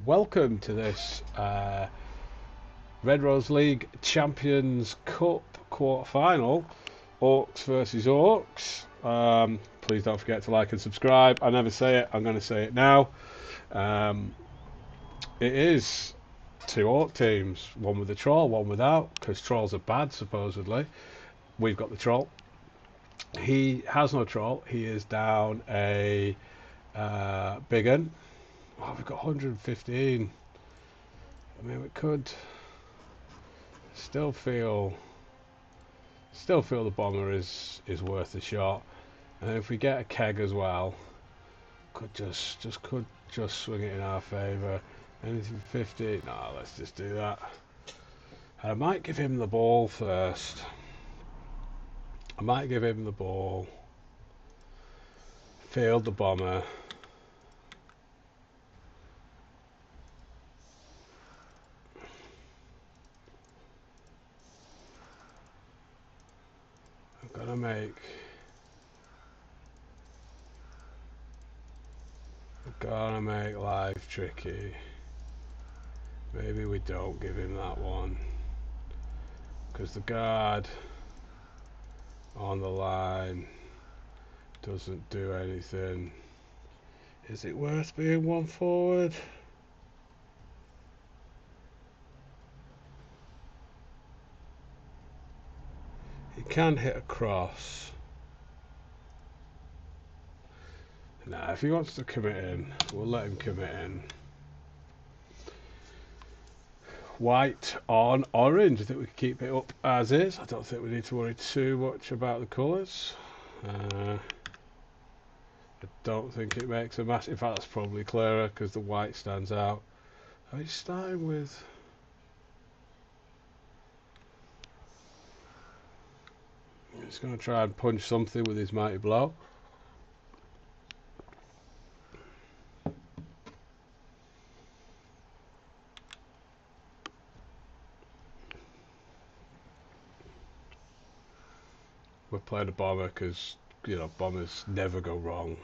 welcome to this Red Rose League Champions Cup quarter-final, Orcs versus Orcs. Please don't forget to like and subscribe. I never say it, I'm going to say it now. It is two Orc teams, one with a troll, one without, because trolls are bad supposedly. We've got the troll. He has no troll, he is down a big un. Oh, we've got 115. I mean, we could still feel the bomber is worth a shot, and if we get a keg as well, could just swing it in our favour. Anything 50? No, let's just do that. And I might give him the ball first. I might give him the ball. Field the bomber. I'm gonna make life tricky. Maybe we don't give him that one, because the guard on the line doesn't do anything. Is it worth being one forward? He can hit across. Nah, if he wants to commit in, we'll let him commit in. White on orange. I think we can keep it up as is. I don't think we need to worry too much about the colours. I don't think it makes a massive... In fact, that's probably clearer because the white stands out. Are you starting with... He's going to try and punch something with his mighty blow. We're playing a bomber because, you know, bombers never go wrong.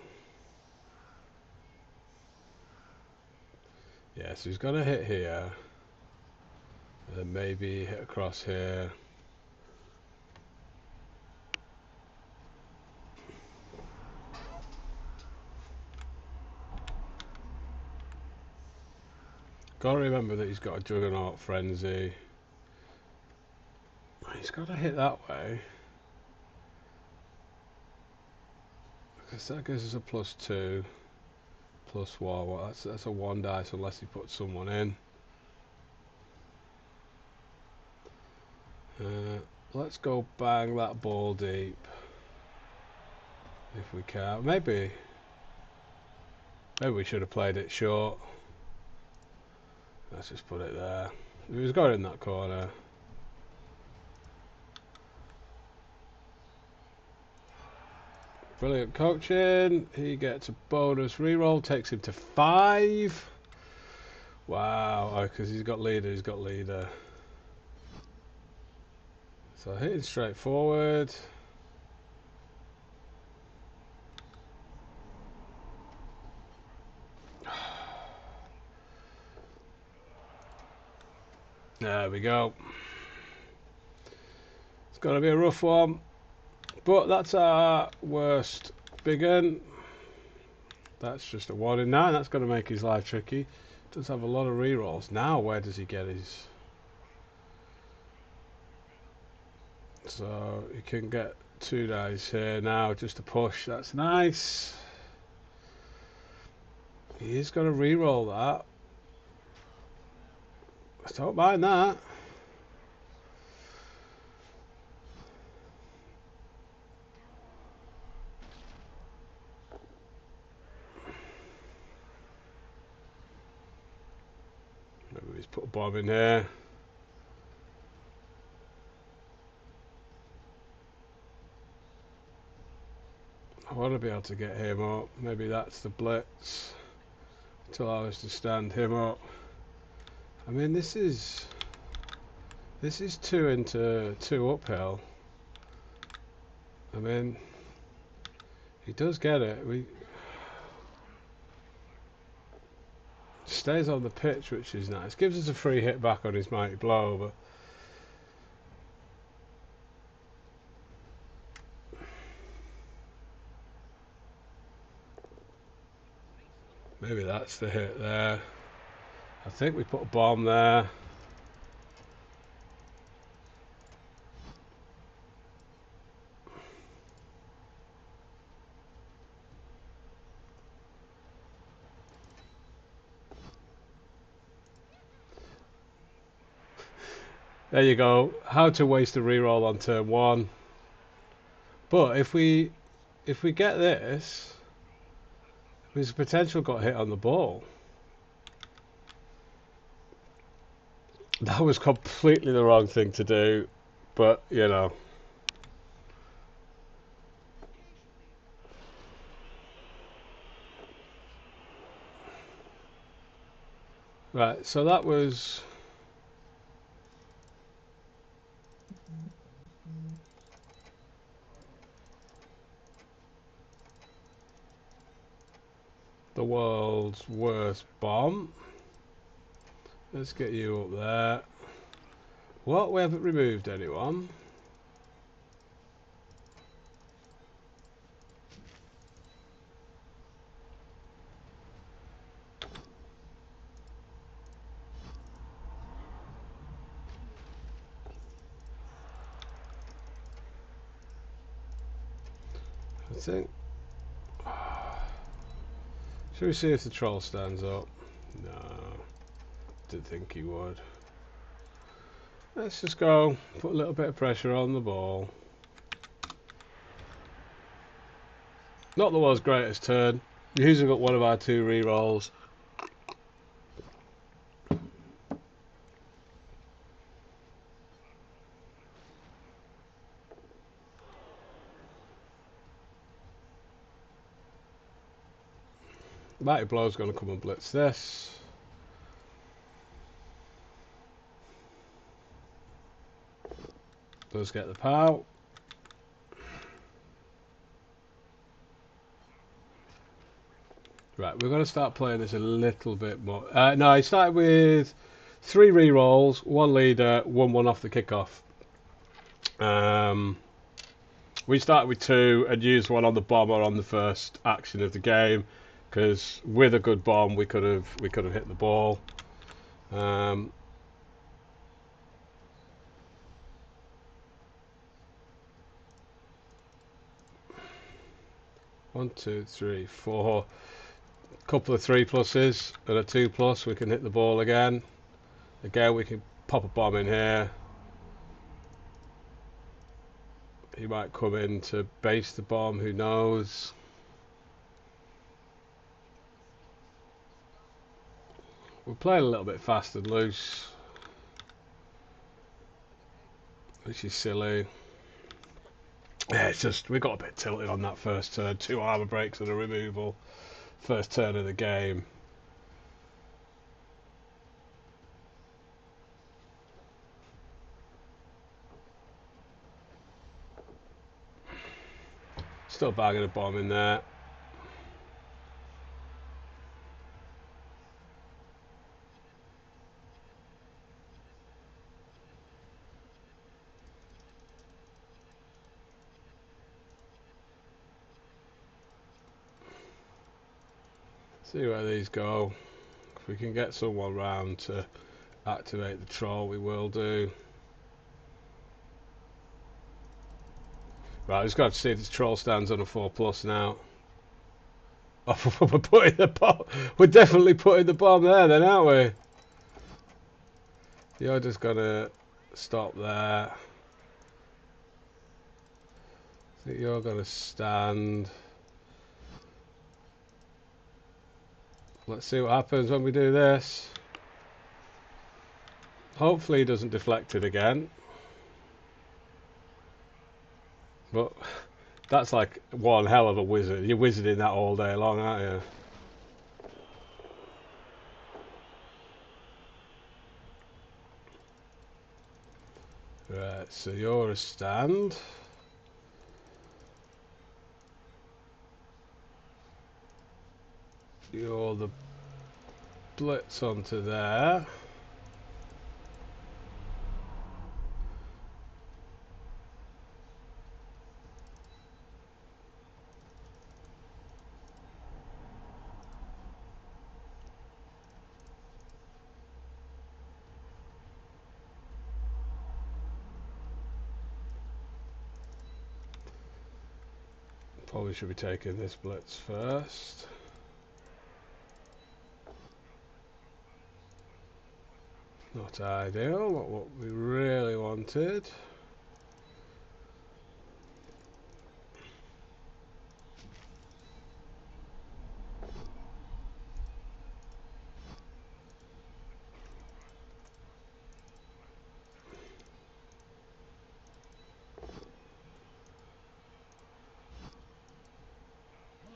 Yeah, so he's going to hit here. And then maybe hit across here. Got to remember that he's got a Juggernaut Frenzy. He's got to hit that way. Because that gives us a +2, +1. Well, that's a 1 dice unless he puts someone in. Let's go bang that ball deep. If we can. Maybe we should have played it short. Let's just put it there. He's got it in that corner. Brilliant coaching. He gets a bonus reroll, takes him to 5. Wow, because he's got leader. So hitting straight forward. There we go. It's going to be a rough one. But that's our worst big un. That's just a 1 in 9. That's going to make his life tricky. Does have a lot of rerolls. Now where does he get his... So he can get 2 dice here now just to push. That's nice. He is going to reroll that. I don't mind that. Maybe he's put a bomb in here. I want to be able to get him up. Maybe that's the blitz to allow us to stand him up. I mean, this is 2 into 2 uphill. I mean, he does get it. Stays on the pitch, which is nice. Gives us a free hit back on his mighty blow, but maybe that's the hit there. I think we put a bomb there. There you go. How to waste a reroll on turn 1. But if we get this, there's a potential got hit on the ball. That was completely the wrong thing to do, but you know. Right, so that was the world's worst bomb. Let's get you up there. What? We haven't removed anyone. I think. Should we see if the troll stands up? No. Didn't think he would. Let's just go. Put a little bit of pressure on the ball. Not the world's greatest turn. Using up one of our 2 rerolls. Mighty Blow's going to come and blitz this. Let's get the POW. Right, we're going to start playing this a little bit more. No, I started with 3 rerolls, 1 leader, 1 off the kickoff. We started with 2 and used 1 on the bomber on the first action of the game, because with a good bomb we could have hit the ball. 1, 2, 3, 4. Couple of 3 pluses and a 2 plus. We can hit the ball again. Again, we can pop a bomb in here. He might come in to base the bomb. Who knows? We're playing a little bit fast and loose, which is silly. Yeah, it's just we got a bit tilted on that first turn. 2 armor breaks and a removal. First turn of the game. Still bagging a bomb in there. See where these go. If we can get someone round to activate the troll, we will do. Right, I just got to see if this troll stands on a 4 plus now. Oh, we're putting the bomb. We're definitely putting the bomb there, then, aren't we? You're just gonna stop there. I think you're gonna stand. Let's see what happens when we do this. Hopefully he doesn't deflect it again. But that's like one hell of a wizard. You're wizarding that all day long, aren't you? Right, so you're a stand. You're the blitz onto there. Probably should be taking this blitz first. Not ideal, not what we really wanted.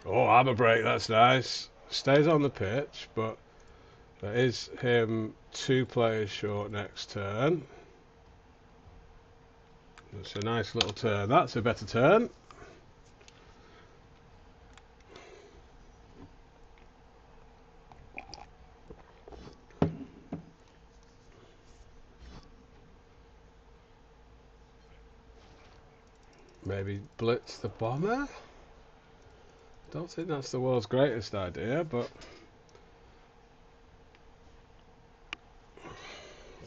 Oh, hammer break, that's nice. Stays on the pitch, but that is him 2 players short next turn. That's a nice little turn. That's a better turn. Maybe blitz the bomber? Don't think that's the world's greatest idea, but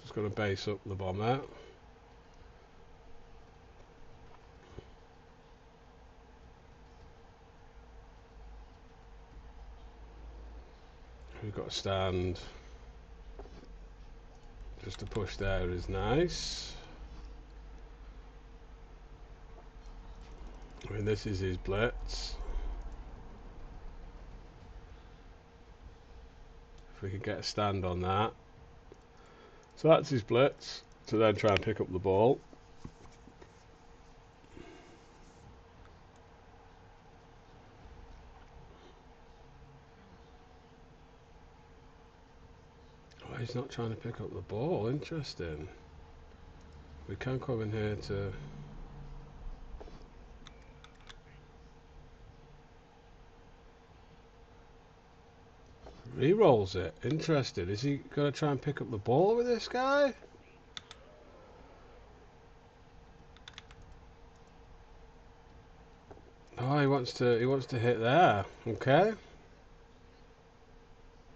just going to base up the bomber. We've got a stand. Just to push there is nice. I mean, this is his blitz. If we could get a stand on that. So that's his blitz, to then try and pick up the ball. Oh, he's not trying to pick up the ball, interesting. We can come in here to... Re-rolls it, interesting. Is he going to try and pick up the ball with this guy? Oh, he wants to hit there. Okay.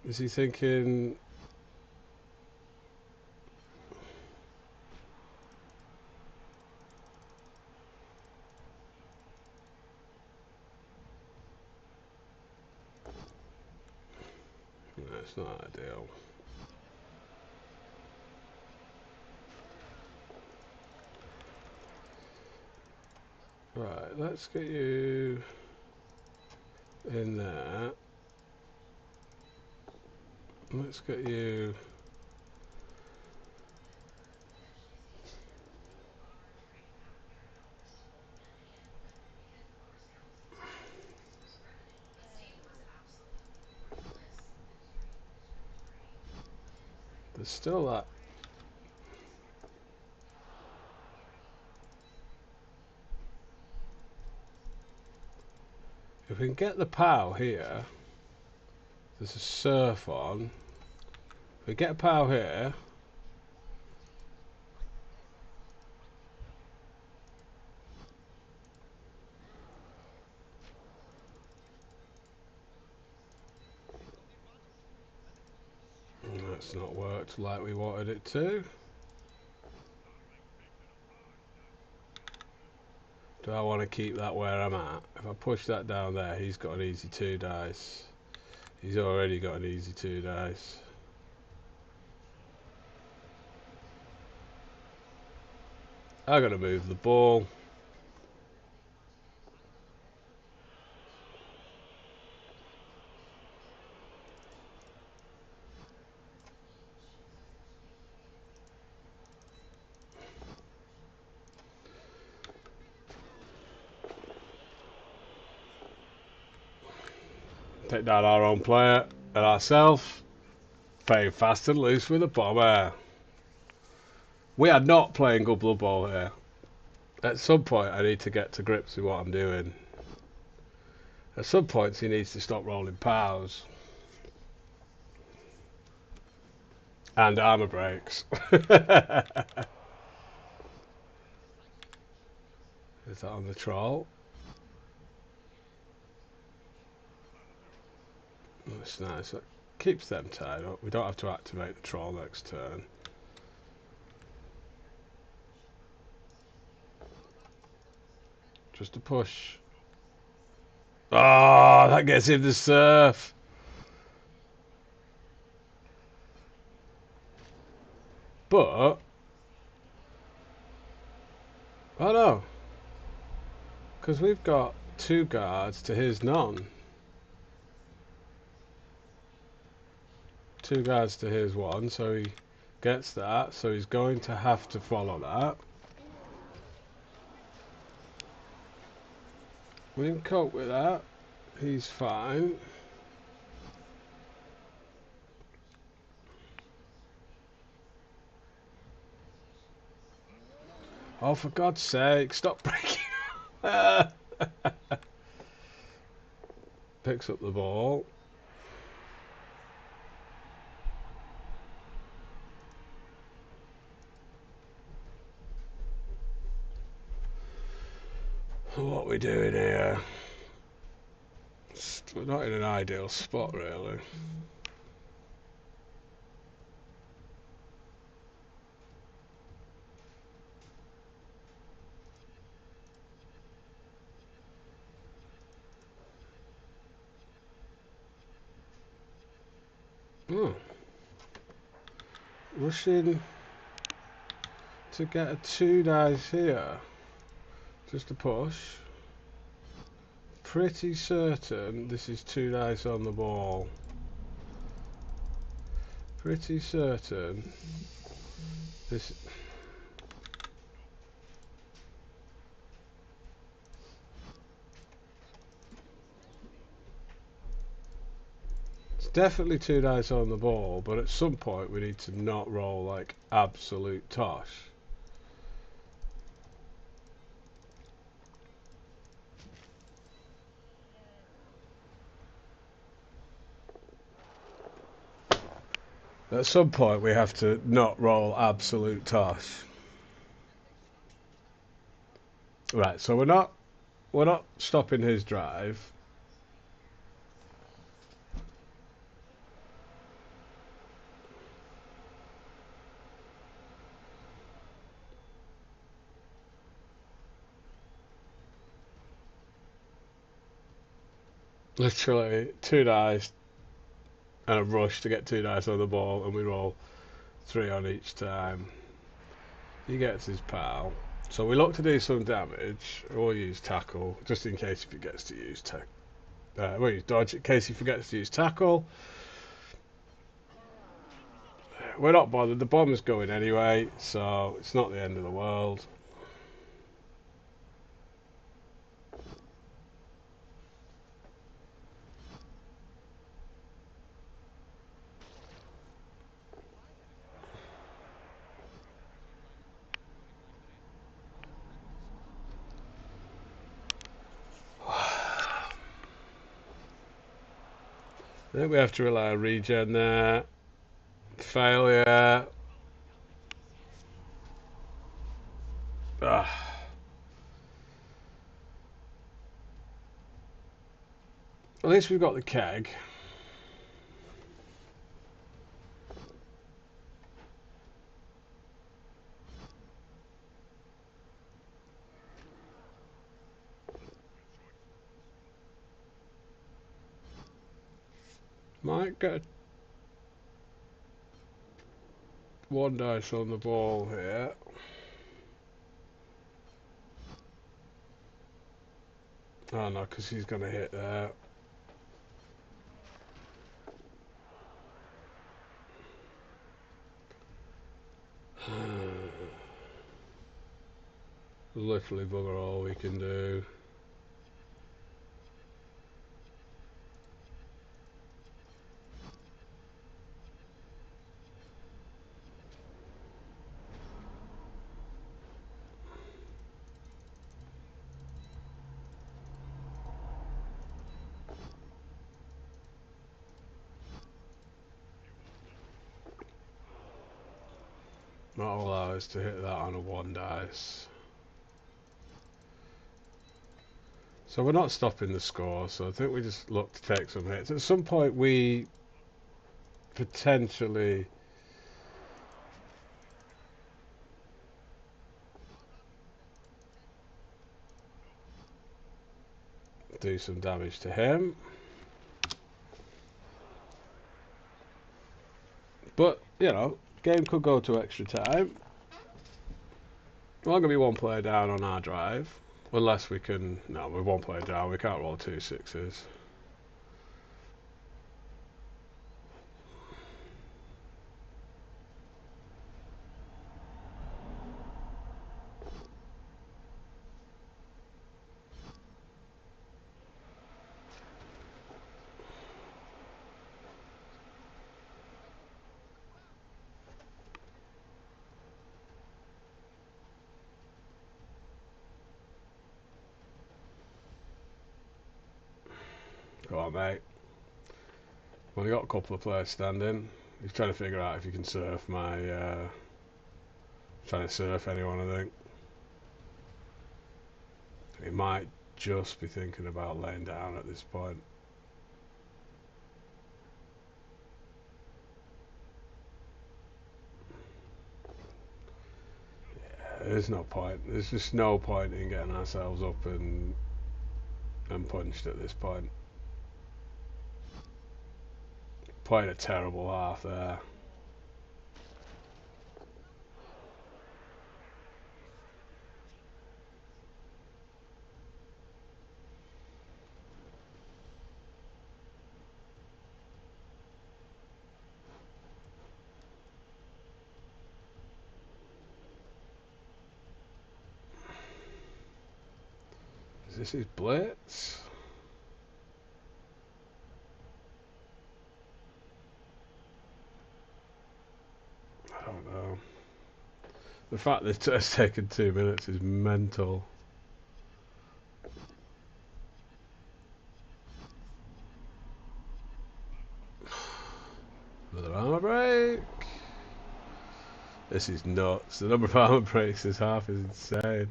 Is he thinking? No, it's not ideal. Right, let's get you in there. Let's get you. There's still that. If we can get the POW here, there's a surf on. If we get a POW here, that's not worked like we wanted it to. Do I want to keep that where I'm at? If I push that down there, he's got an easy 2 dice. He's already got an easy 2 dice. I gotta move the ball. Take down our own player and ourselves. Playing fast and loose with a bomber. We are not playing good Blood Bowl here. At some point I need to get to grips with what I'm doing. At some points he needs to stop rolling POWs. And armor breaks. Is that on the troll? That's nice. That keeps them tied up. We don't have to activate the troll next turn. Just a push. Oh, that gets him the surf. But oh no, because we've got 2 guards to his none. 2 guards to his 1, so he gets that. So he's going to have to follow that. We can cope with that. He's fine. Oh, for God's sake, stop breaking. Picks up the ball. What are we doing here? We're not in an ideal spot, really. Oh. Rushing to get a 2 dice here. Just a push. Pretty certain this is 2 dice on the ball. Pretty certain this. It's definitely 2 dice on the ball, but at some point we need to not roll like absolute tosh. At some point we have to not roll absolute tosh. Right, so we're not stopping his drive. Literally 2 dice and a rush to get 2 dice on the ball, and we roll 3 on each time. He gets his pal. So we look to do some damage. We'll use tackle just in case if he gets to use we'll use dodge in case he forgets to use tackle. We're not bothered. The bomb's going anyway, so it's not the end of the world. I think we have to rely on regen there. Failure. Ah. At least we've got the keg. Might get 1 dice on the ball here. Oh no, because he's going to hit there. Literally bugger all we can do. Not allow us to hit that on a 1 dice. So we're not stopping the score, so I think we just look to take some hits. At some point we potentially do some damage to him. But, you know, game could go to extra time. We're only going to be 1 player down on our drive. Unless we can... No, we're 1 player down. We can't roll 2 6s. Go on, mate. Well, we got a couple of players standing. He's trying to figure out if you can surf my... trying to surf anyone, I think. He might just be thinking about laying down at this point. Yeah, there's no point. There's just no point in getting ourselves up and punched at this point. Played a terrible half there. Is this his blitz? I don't know. The fact that it's taken 2 minutes is mental. Another armor break. This is nuts. The number of armor breaks this half is insane.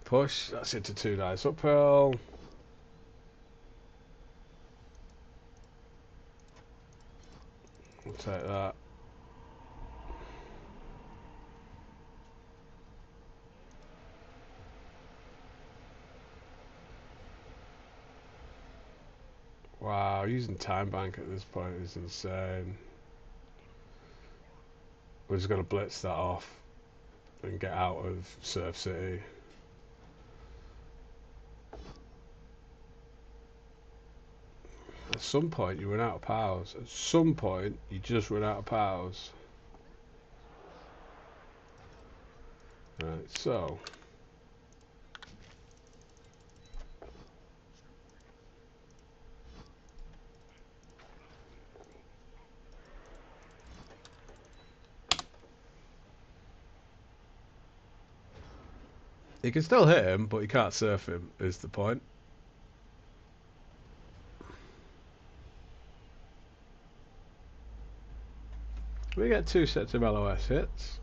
Push. That's into 2 dice uphill. We'll take that. Wow, using time bank at this point is insane. We're just going to blitz that off and get out of Surf City. At some point you run out of powers. At some point you just run out of powers. Right, so you can still hit him, but you can't surf him, is the point. We get 2 sets of LOS hits.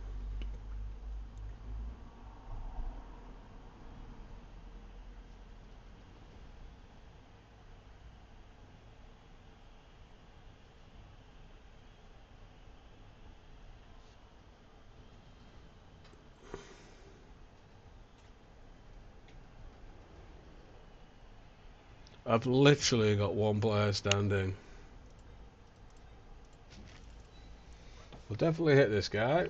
I've literally got 1 player standing. We'll definitely hit this guy.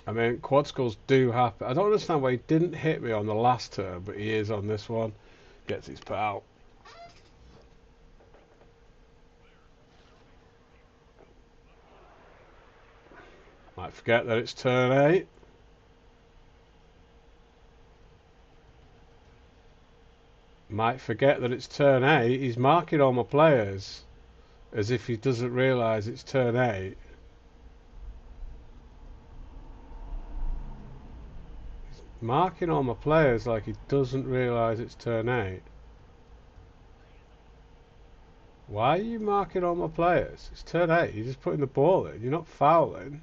I mean, quad skulls do happen. I don't understand why he didn't hit me on the last turn, but he is on this one. Gets his put out. Might forget that it's turn 8. Might forget that it's turn 8. He's marking all my players. as if he doesn't realise it's turn 8. Marking all my players like he doesn't realise it's turn 8. Why are you marking all my players? It's turn 8. You're just putting the ball in. You're not fouling.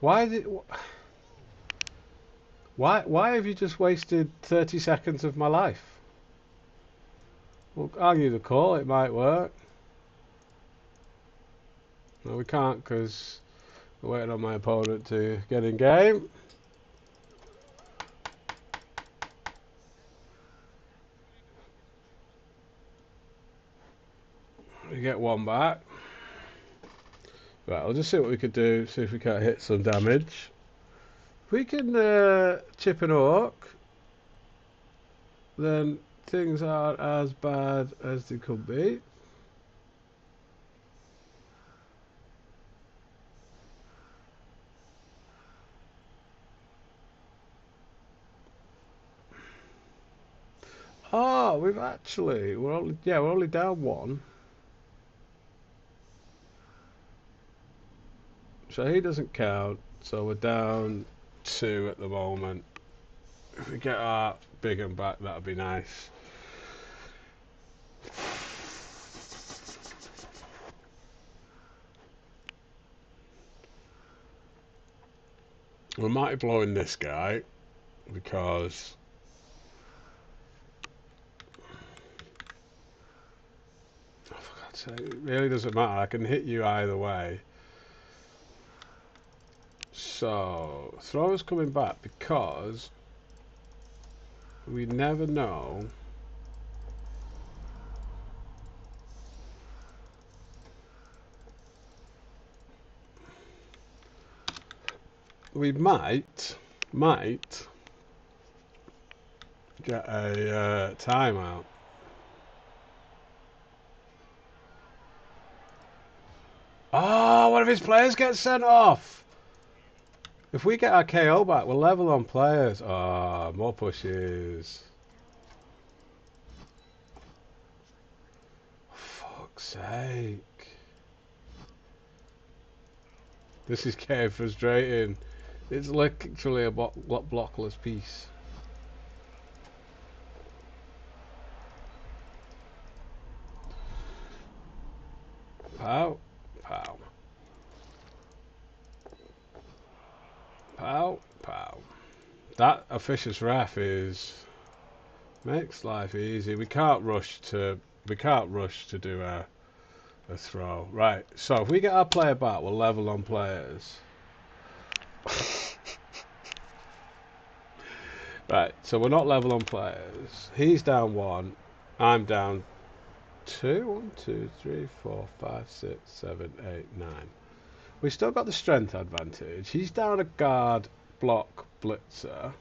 Why did... Why have you just wasted 30 seconds of my life? We'll argue the call. It might work. No, we can't because we're waiting on my opponent to get in game. We get one back. Right, I'll just see what we could do. See if we can't hit some damage. If we can chip an orc, then things aren't as bad as they could be. Oh, we're only down 1. So he doesn't count. So we're down 2 at the moment. If we get our big one back, that'd be nice. We might be blowing this guy because oh, for God's sake, it really doesn't matter. I can hit you either way. So thrower's coming back because we never know. We might get a timeout. Oh, one of his players gets sent off. If we get our KO back, we're level on players. Oh, more pushes. Fuck's sake. This is getting frustrating. It's literally a blockless piece. Pow, pow. Pow, pow. That officious ref makes life easy. We can't rush to do a throw. Right. So if we get our player back, we'll level on players. Right. So we're not level on players. He's down 1. I'm down 2. 1, 2, 3, 4, 5, 6, 7, 8, 9. We still got the strength advantage. He's down a guard block blitzer.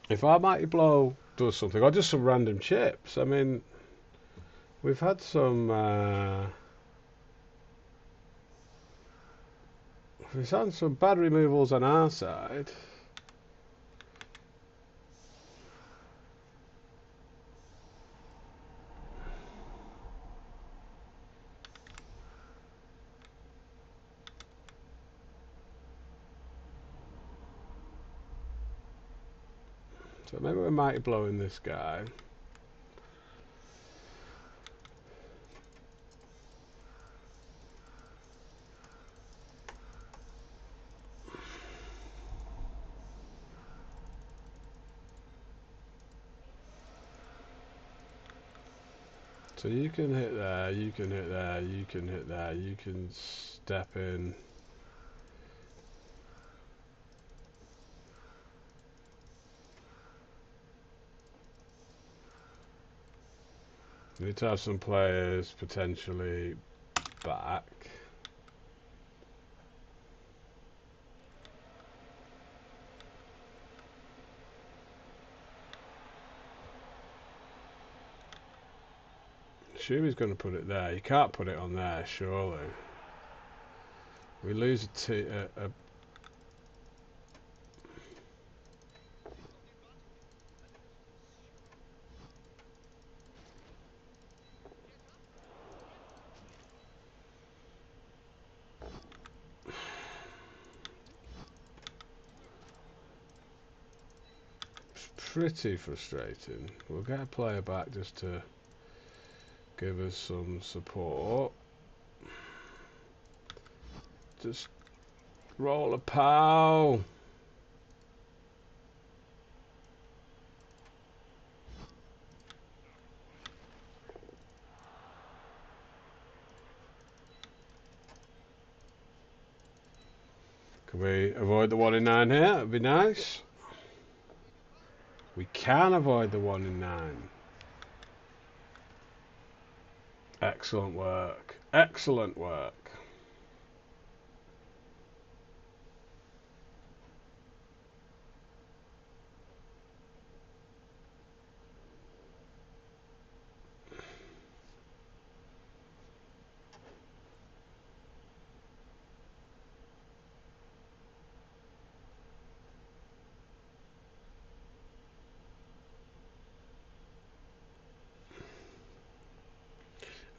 If our mighty blow does something, or just some random chips, I mean, we've had some bad removals on our side. So maybe we might be blowing this guy. So you can hit there, you can hit there, you can hit there, you can step in. We need to have some players potentially back. assume he's going to put it there. You can't put it on there, surely. We lose a pretty frustrating. We'll get a player back just to give us some support. Just roll a pow. Can we avoid the 1 in 9 here? That'd be nice. We can avoid the 1 in 9. Excellent work. Excellent work.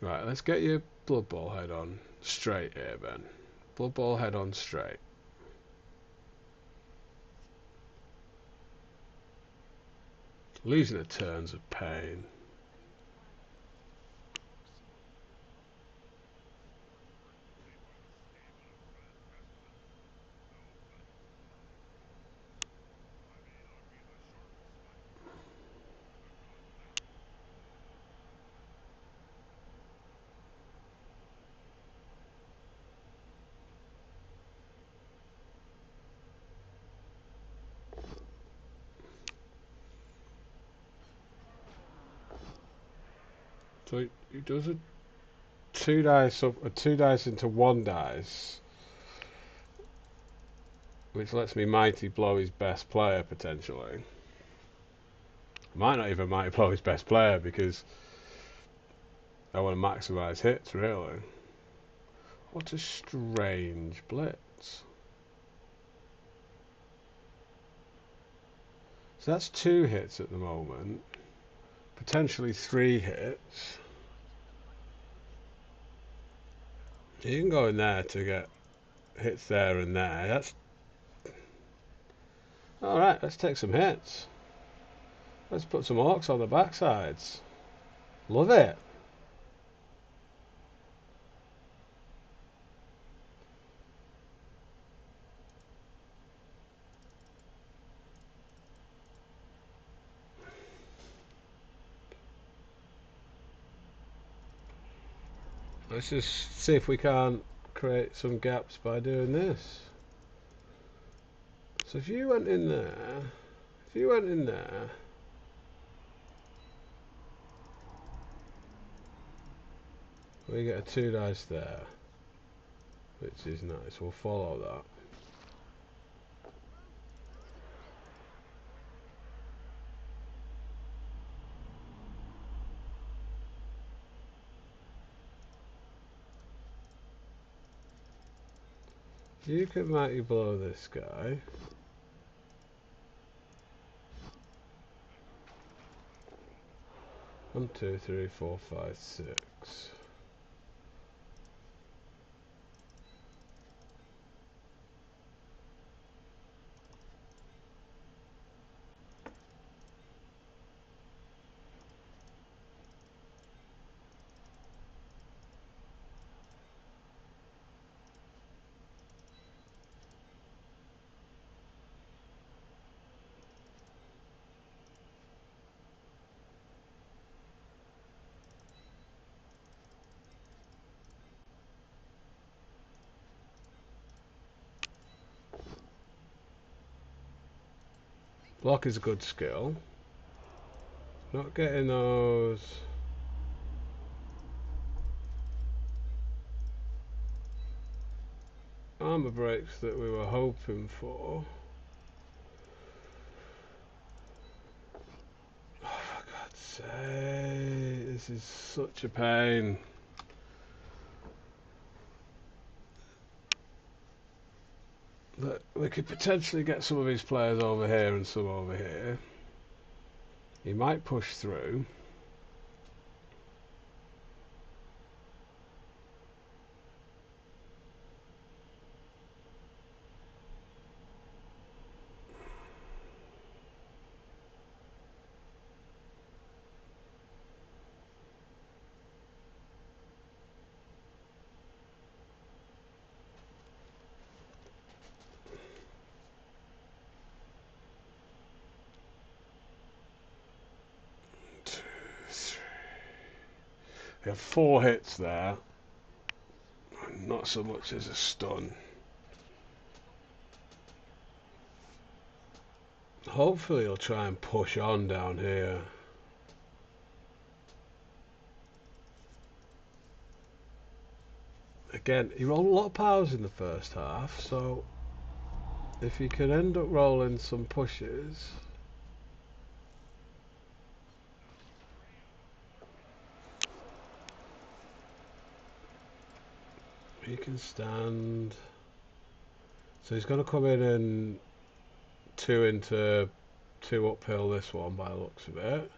Right, let's get your Blood Bowl head on straight here, Ben. Blood Bowl head on straight. Losing a turn's a pain. So he does a 2 dice up, a 2 dice into 1 dice, which lets me mighty blow his best player potentially. Might not even mighty blow his best player because I want to maximise hits really. What a strange blitz. So that's 2 hits at the moment. Potentially 3 hits. You can go in there to get hits there and there. That's alright, let's take some hits. Let's put some orcs on the backsides. Love it. Let's just see if we can't create some gaps by doing this. So if you went in there, we get a 2 dice there, which is nice. We'll follow that. You can mighty blow this guy. One, two, three, four, five, six. Block is a good skill. Not getting those. Armor breaks that we were hoping for. Oh, for God's sake. This is such a pain. Look, we could potentially get some of his players over here and some over here. He might push through. We have 4 hits there. Not so much as a stun. Hopefully he'll try and push on down here. Again, he rolled a lot of powers in the first half, so if he can end up rolling some pushes... He can stand... So he's going to come in and 2 into 2 uphill this one by the looks of it.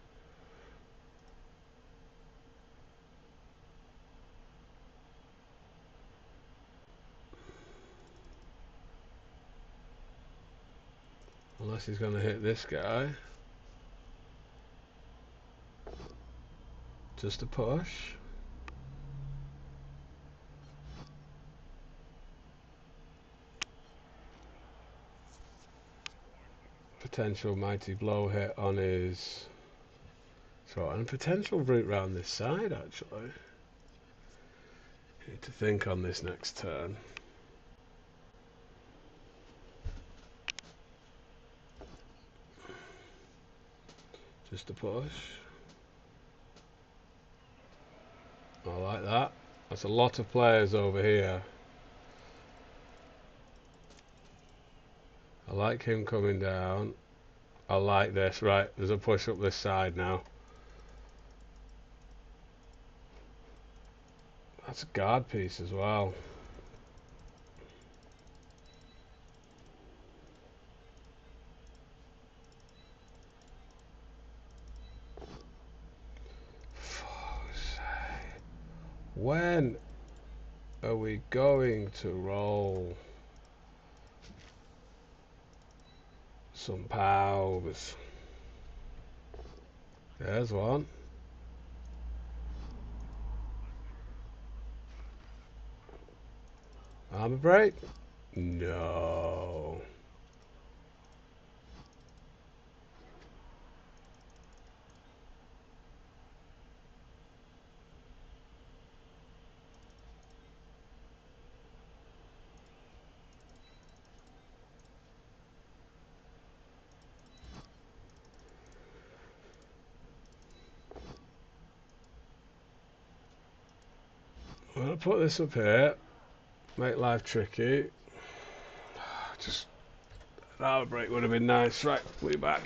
Unless he's going to hit this guy. Just a push. Potential mighty blow hit on his throat, and a potential route round this side actually. Need to think on this next turn. Just a push. I like that. That's a lot of players over here. I like him coming down. I like this. Right, there's a push up this side now. That's a guard piece as well. When are we going to roll some pows? There's one. Armor break? No. I'm going to put this up here. Make life tricky. Just an armor break would have been nice. Right, we'll be back.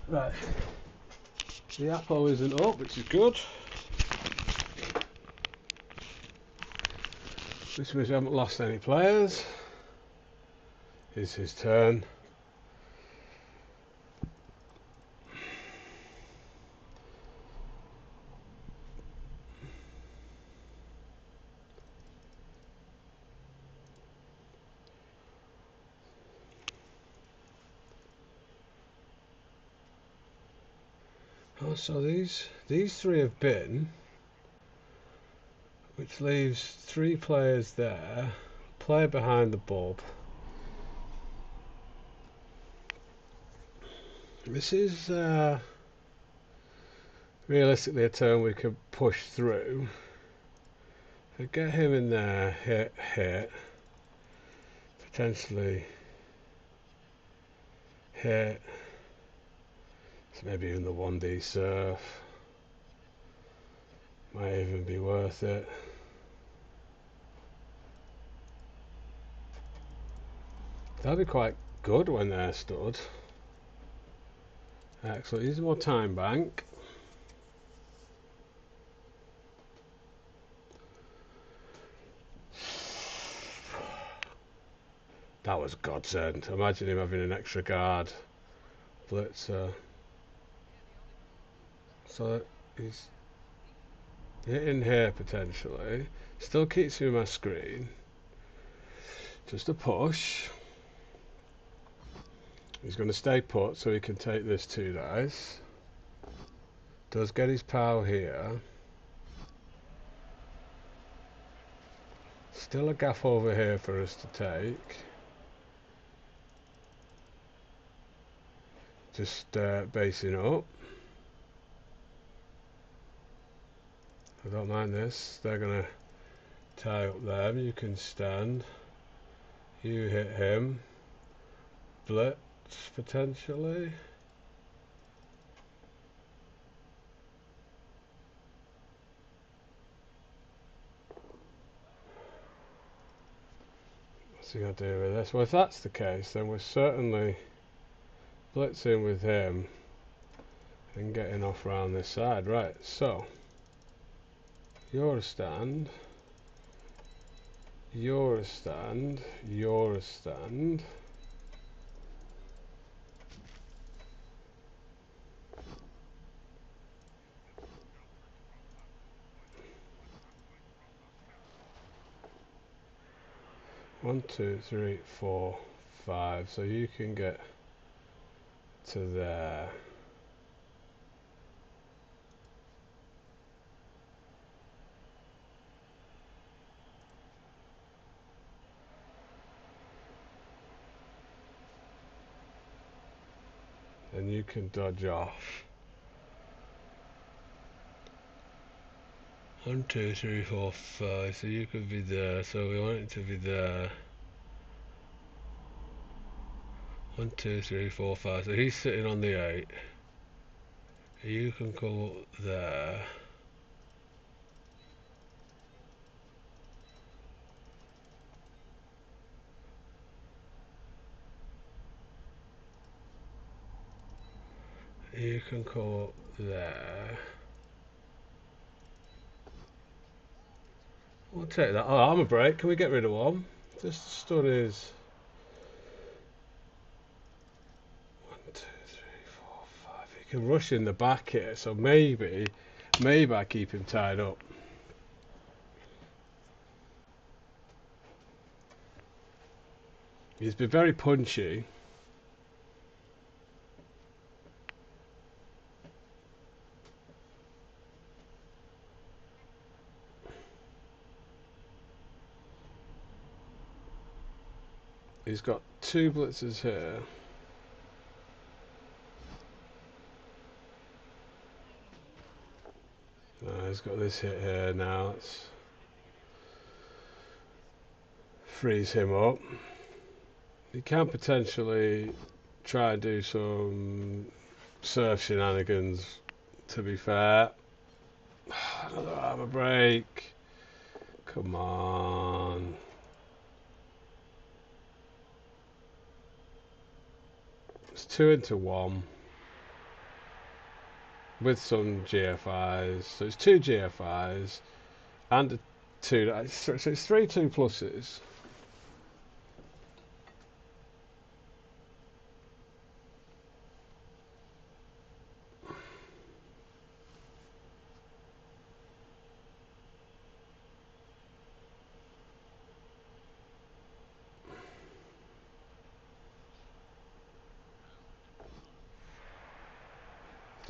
Right. The apple isn't up, which is good. This means we haven't lost any players. It's his turn. Oh, so these three have been, which leaves 3 players there. Player behind the bulb. This is realistically a turn we could push through. If we get him in there, hit, potentially hit. So maybe even the 1D surf might even be worth it. That'd be quite good when they're stood. Excellent. Use more time bank. That was godsend. Imagine him having an extra guard blitzer. So he's hitting here potentially. Still keeps me on my screen. Just a push. He's going to stay put so he can take this 2 dice. Does get his power here. Still a gaff over here for us to take. Just basing up. I don't mind this. They're going to tie up them. You can stand. You hit him. Blitz potentially. What's he going to do with this? Well, if that's the case, then we're certainly blitzing with him and getting off round this side. Right, so you're a stand. You're a stand. You're a stand. One, two, three, 4, 5. So you can get to there. And you can dodge off. 1, 2, 3, 4, 5. So you could be there. So we want it to be there. 1, 2, 3, 4, 5. So he's sitting on the 8. You can go there. You can go there. We'll take that. Oh, armor break. Can we get rid of one? This stood is 1, 2, 3, 4, 5. He can rush in the back here, so maybe I keep him tied up. He's been very punchy. He's got 2 blitzers here. He's got this hit here now. Let's freeze him up. He can potentially try and do some surf shenanigans, to be fair. Another armor break. Come on. It's 2 into 1 with some GFIs. So it's 2 GFIs and a 2. So it's 3 2 pluses.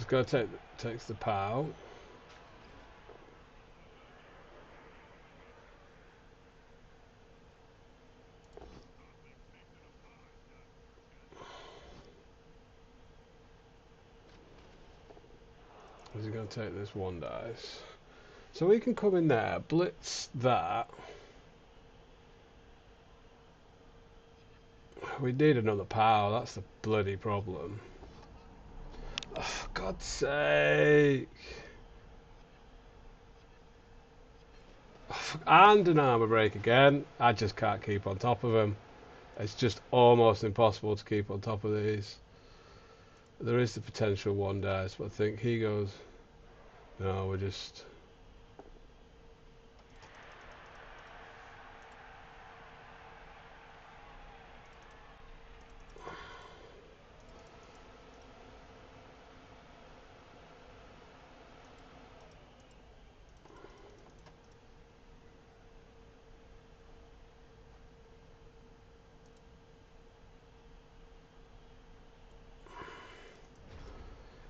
go takes the POW. Is he going to take this one dice? So we can come in there, blitz that. We need another POW, that's the bloody problem. Oh, for God's sake. And an armor break again. I just can't keep on top of him. It's just almost impossible to keep on top of these. There is the potential one dice, but I think he goes... No, we're just...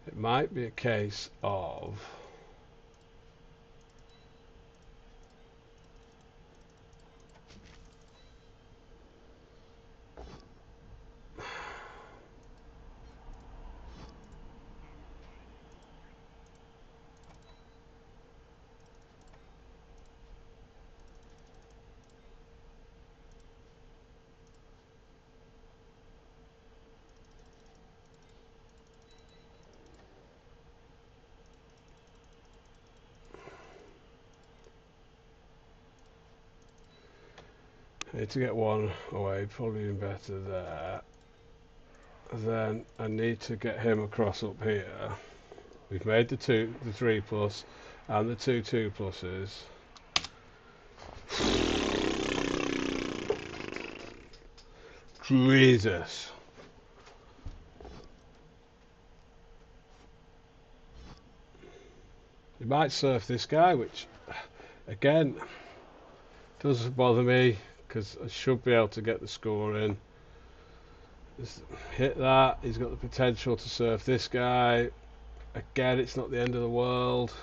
It might be a case of... I need to get one away, probably even better there. Then I need to get him across up here. We've made the 3 plus and the 2 pluses. Jesus. You might surf this guy, which again doesn't bother me because I should be able to get the score in. Just hit that. He's got the potential to surf this guy. Again, it's not the end of the world.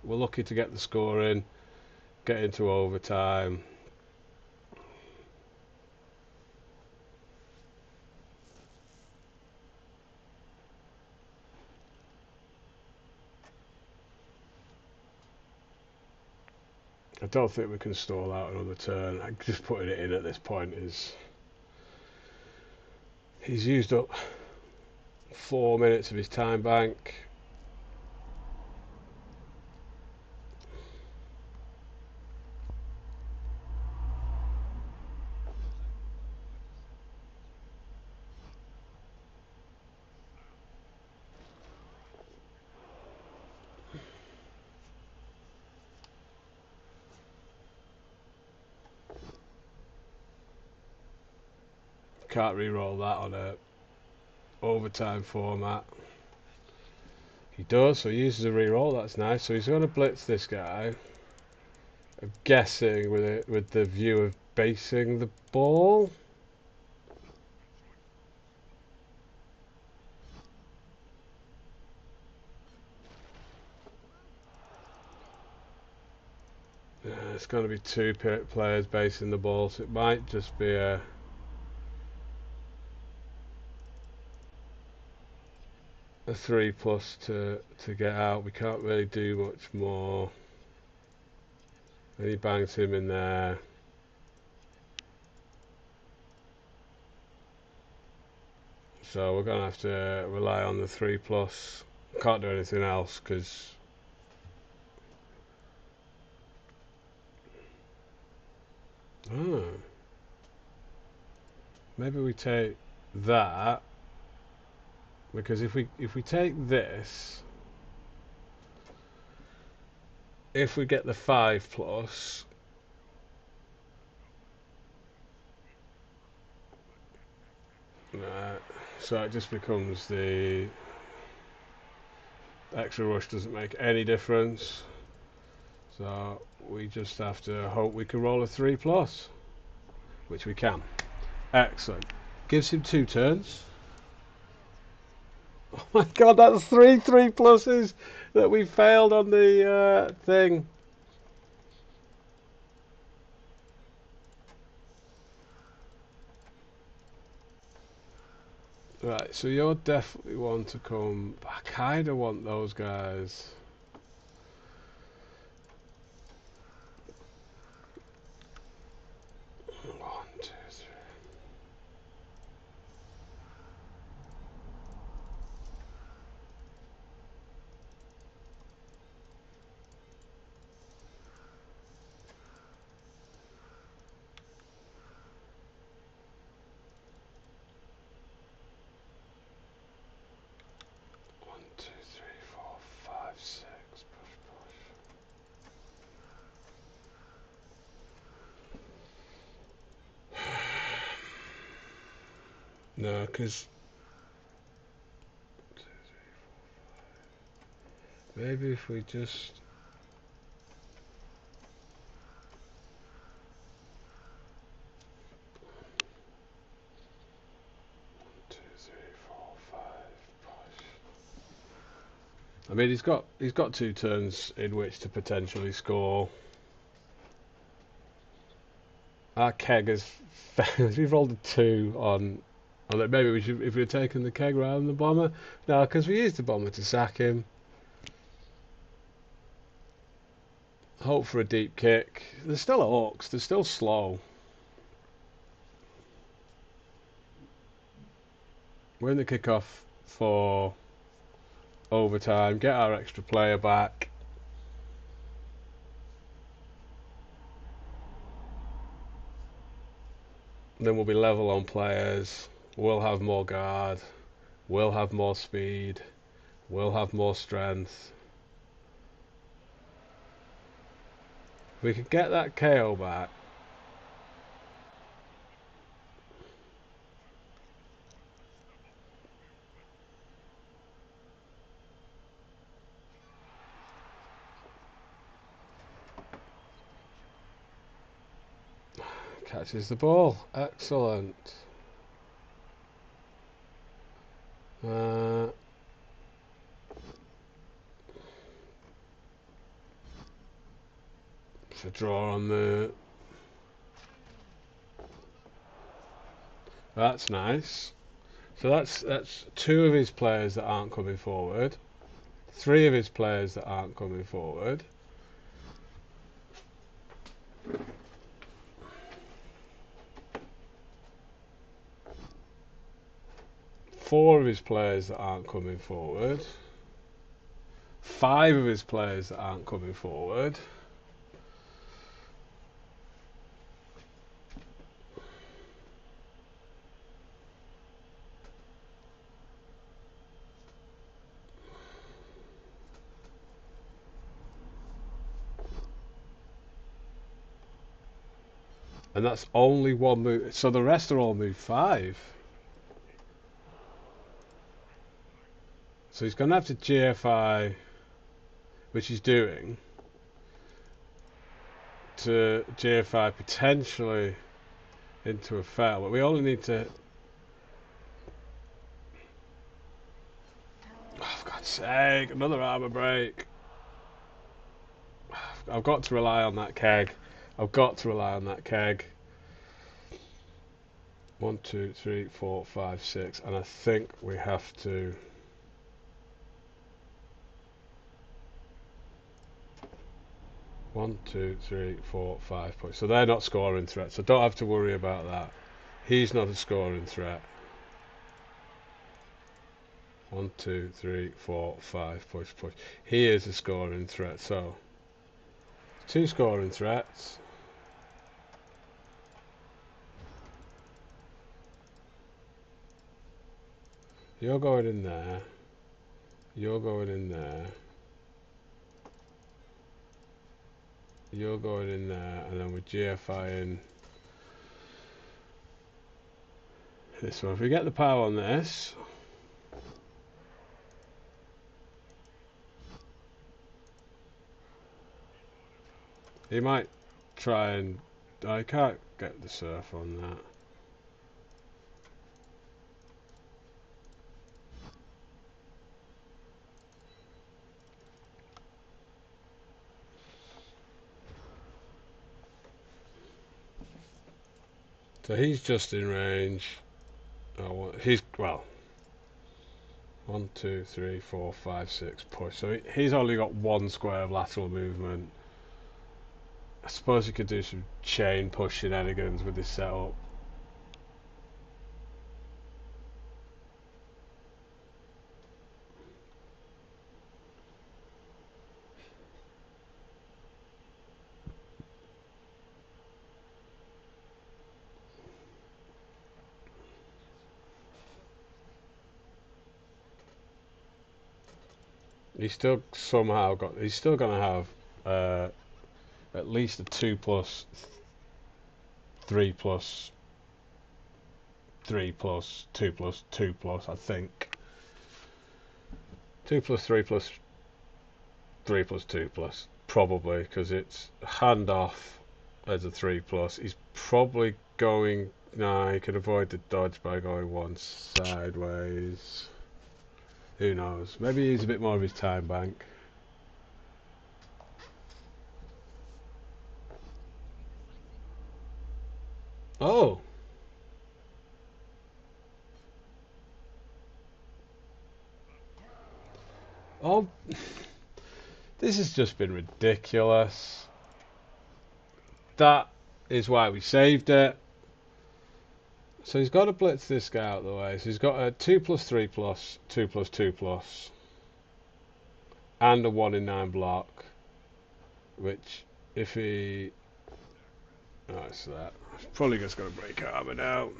We're lucky to get the score in, get into overtime. I don't think we can stall out another turn. Just putting it in at this point is... He's used up 4 minutes of his time bank. Can't re-roll that on a overtime format. He does, so he uses a re-roll. That's nice. So he's going to blitz this guy. I'm guessing with the view of basing the ball. Yeah, it's going to be 2 players basing the ball, so it might just be a 3 plus to get out. We can't really do much more. And he bangs him in there. So we're going to have to rely on the 3 plus. Can't do anything else because... Oh. Maybe we take that. Because if we take this, if we get the 5 plus, so it just becomes the extra rush doesn't make any difference. So we just have to hope we can roll a 3 plus, which we can. Excellent. Gives him 2 turns. Oh my god, that's three pluses that we failed on the thing. Right, so you're definitely one to come. I kind of want those guys. One, two, three. One, two, three, four, five, six. Push, push. No, because maybe if we just. 1, 2, 3, 4, 5. Push. I mean, he's got 2 turns in which to potentially score. Our keg has we've rolled a 2 on. Maybe we should, if we had taken the keg rather than the bomber. No, because we used the bomber to sack him. Hope for a deep kick. They're still orcs. They're still slow. Win the kickoff for overtime. Get our extra player back. Then we'll be level on players. We'll have more guard. We'll have more speed. We'll have more strength. We could get that KO back. Catches the ball. Excellent. It's a draw on the. That's nice. So that's 2 of his players that aren't coming forward. 3 of his players that aren't coming forward. 4 of his players that aren't coming forward. 5 of his players that aren't coming forward. And that's only 1 move. So the rest are all move 5. So he's going to have to GFI, which he's doing, to GFI potentially into a fail. But we only need to. Oh, for God's sake, another armor break. I've got to rely on that keg. I've got to rely on that keg. 1, 2, 3, 4, 5, 6, and I think we have to. 1, 2, 3, 4, 5 points. So they're not scoring threats. So don't have to worry about that. He's not a scoring threat. 1, 2, 3, 4, 5 push. He is a scoring threat. So 2 scoring threats. You're going in there. You're going in there. You're going in there, and then we're GFIing this one. If we get the power on this, he might try and. I can't get the surf on that. So he's just in range. Oh, he's, well, 1, 2, 3, 4, 5, 6 push. So he's only got 1 square of lateral movement. I suppose you could do some chain push shenanigans with this setup. He's still somehow got. He's still going to have at least a 2 plus, 3 plus, 3 plus, 2 plus, 2 plus. I think 2 plus 3 plus 3 plus 2 plus probably because it's handoff as a 3 plus. He's probably going. Nah, he could avoid the dodge by going one sideways. Who knows? Maybe he's a bit more of his time bank. Oh, oh, this has just been ridiculous. That is why we saved it. So he's got to blitz this guy out of the way. So he's got a 2 plus 3 plus, 2 plus 2 plus, and a 1 in 9 block. Which, if he. Oh, it's that. He's probably just going to break armor now.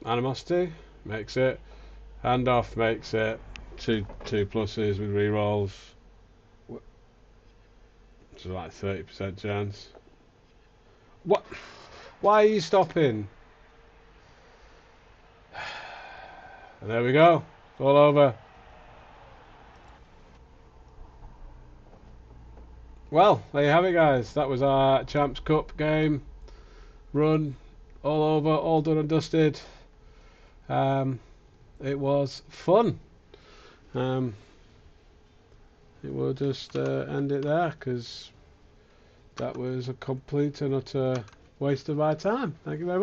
Animosity makes it. Handoff makes it. Two pluses with rerolls. It's like 30% chance. What? Why are you stopping? And there we go. It's all over. Well, there you have it, guys. That was our Champs Cup game. Run. All over. All done and dusted. It was fun. It will just end it there because that was a complete and utter waste of my time. Thank you very much.